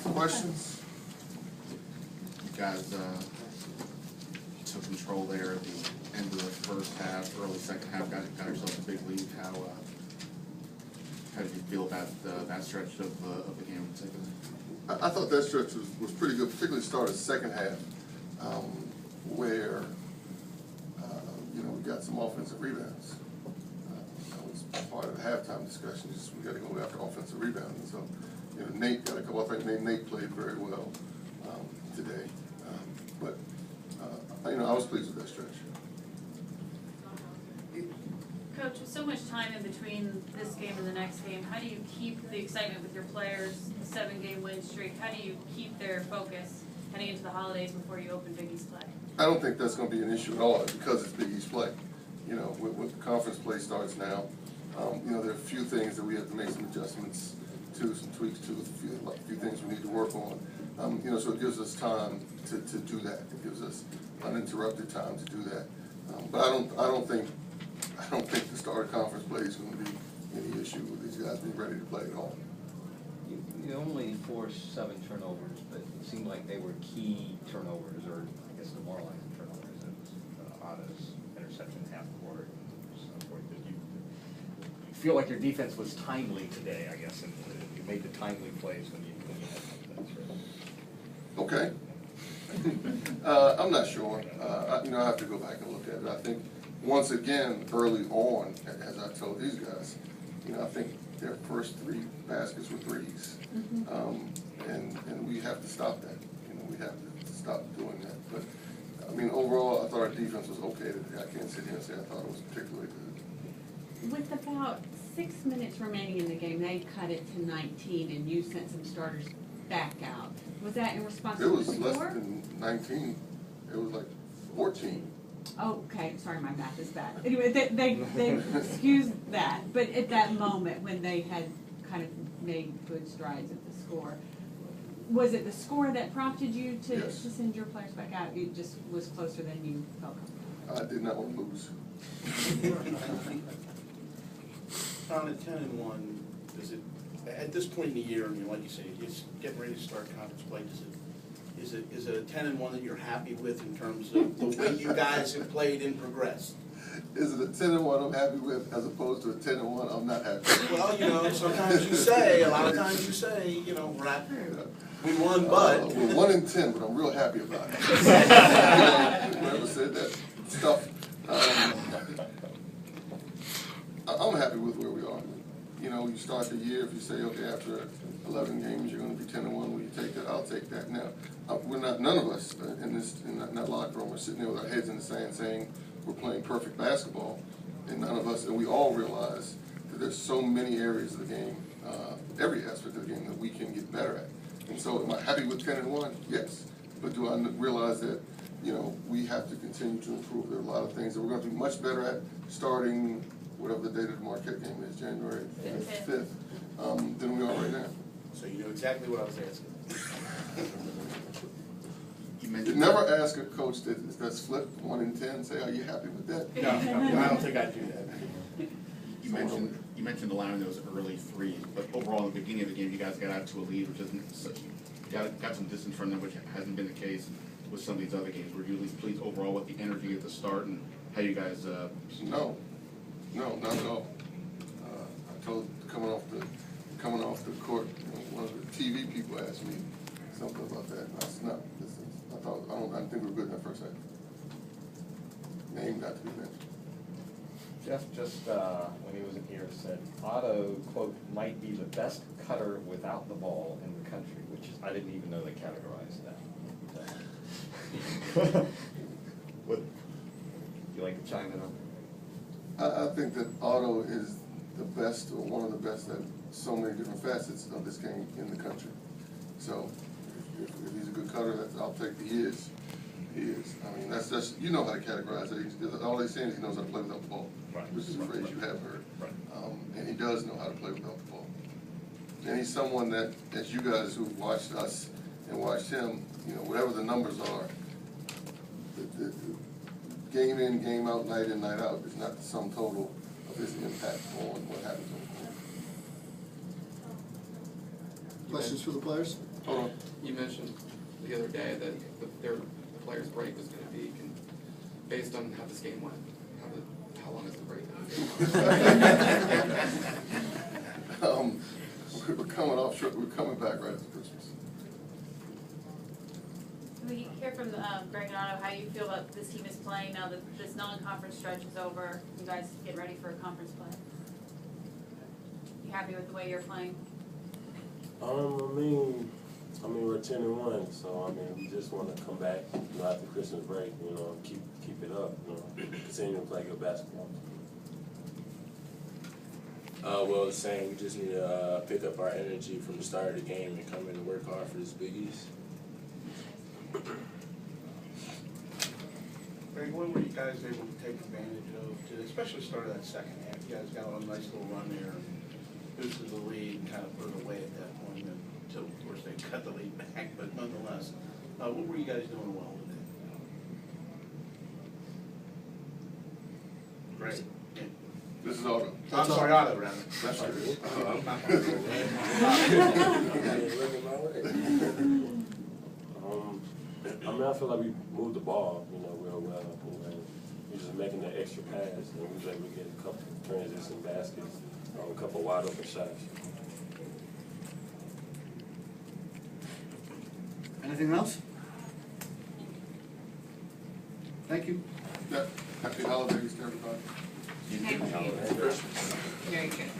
Questions? You guys took control there at the end of the first half, early second half, got yourself a big lead. How did you feel about that stretch of the game in particular? I thought that stretch was pretty good, particularly started second half, where we got some offensive rebounds. That was part of the halftime discussion. Just we got to go after offensive rebounds. And so, Nate got a couple. I think Nate played very well today, but I was pleased with that stretch. Coach, with so much time in between this game and the next game, how do you keep the excitement with your players, the 7-game win streak? How do you keep their focus heading into the holidays before you open Big East play? I don't think that's going to be an issue at all because it's Big East play. With the conference play starts now, there are a few things that we have to make some adjustments to, some tweaks to, a few things we need to work on. So it gives us time to do that. It gives us uninterrupted time to do that. But I don't think the start of conference play is going to be any issue with these guys being ready to play at all. You only forced 7 turnovers, but it seemed like they were key turnovers, or I guess demoralizing turnovers. It was Otto's interception half court. You feel like your defense was timely today, I guess, and you made the timely plays when you had defense. Okay. I'm not sure. I have to go back and look at it. I think once again, early on, as I told these guys, I think their first 3 baskets were threes. And we have to stop that. We have to stop doing that. But, overall, I thought our defense was okay today. I can't sit here and say I thought it was particularly good. With about 6 minutes remaining in the game, they cut it to 19, and you sent some starters back out. Was that in response to the score? It was less than 19. It was like 14. Oh, okay. Sorry, my math is bad. Anyway, they excused that. But at that moment, when they had kind of made good strides at the score, was it the score that prompted you to send your players back out? It just was closer than you felt comfortable? I did not want to lose. On a 10-1, does it, at this point in the year, like you say, it's getting ready to start conference play, is it a 10-1 that you're happy with in terms of the way you guys have played and progressed? Is it a 10-1 I'm happy with as opposed to a 10-1 I'm not happy with? Well, sometimes you say, a lot of times you say, we're not, we won, but. We're 1-10, but I'm real happy about it. Whoever said that stuff. I'm happy with where we are. You start the year, if you say, okay, after 11 games, you're going to be 10-1, will you take that? I'll take that. Now, none of us in that locker room are sitting there with our heads in the sand saying we're playing perfect basketball, and none of us, and we all realize that there's so many areas of the game, every aspect of the game that we can get better at. And so am I happy with 10-1? Yes. But do I realize that, we have to continue to improve? There are a lot of things that we're going to be much better at starting whatever the date of the Marquette game is, January 5th, than we are right now. So you know exactly what I was asking. You never ask a coach that's flipped 1-10, say, are you happy with that? No, I don't think I'd do that. You mentioned allowing those early threes, but overall, in the beginning of the game, you guys got out to a lead, which isn't such. Got some distance from them, which hasn't been the case with some of these other games. Were you at least pleased overall with the energy at the start and how you guys? No, not at all. I told coming off the court, one of the TV people asked me something about that. And I said, no, I didn't think we were good in that first half. Name not to be mentioned. Jeff just, when he wasn't here, said Otto, quote, might be the best cutter without the ball in the country, which is, I didn't even know they categorized that. What, you like to chime in on that? I think that Otto is the best, or one of the best, at so many different facets of this game in the country. So if he's a good cutter, I'll take the he is. He is. That's you know how to categorize it. All they're saying is he knows how to play without the ball, which is a phrase you have heard. Right. And he does know how to play without the ball. And he's someone that, as you guys who've watched us and watched him, whatever the numbers are, the game in, game out, night in, night out is not the sum total of this impact on what happens on the court. Questions for the players? Hold on. You mentioned the other day that their players' break was going to be based on how this game went. How long is the break? We're coming off short. We're coming back right after Christmas. Can we hear from Greg and Otto how you feel about this team is playing now that this non-conference stretch is over? You guys get ready for a conference play. You happy with the way you're playing? I mean, we're 10-1, so I mean, we just want to come back, after Christmas break, keep it up, continue to play good basketball. Well, the same. We just need to pick up our energy from the start of the game and come in and work hard for this Big East. Greg, what were you guys able to take advantage of, especially start of that second half? You guys got on a nice little run there, boosted the lead and kind of put it away at that point until, of course, they cut the lead back, but nonetheless, what were you guys doing well today? Great. Yeah. This is Otto. I'm sorry, Otto, rather. That's right. I mean, I feel like we moved the ball, real well. We just making that extra pass, and we was able to get a couple transition baskets, a couple wide open shots. Anything else? Thank you. Yeah. Happy holidays to everybody. Thank you. Christmas. Very good.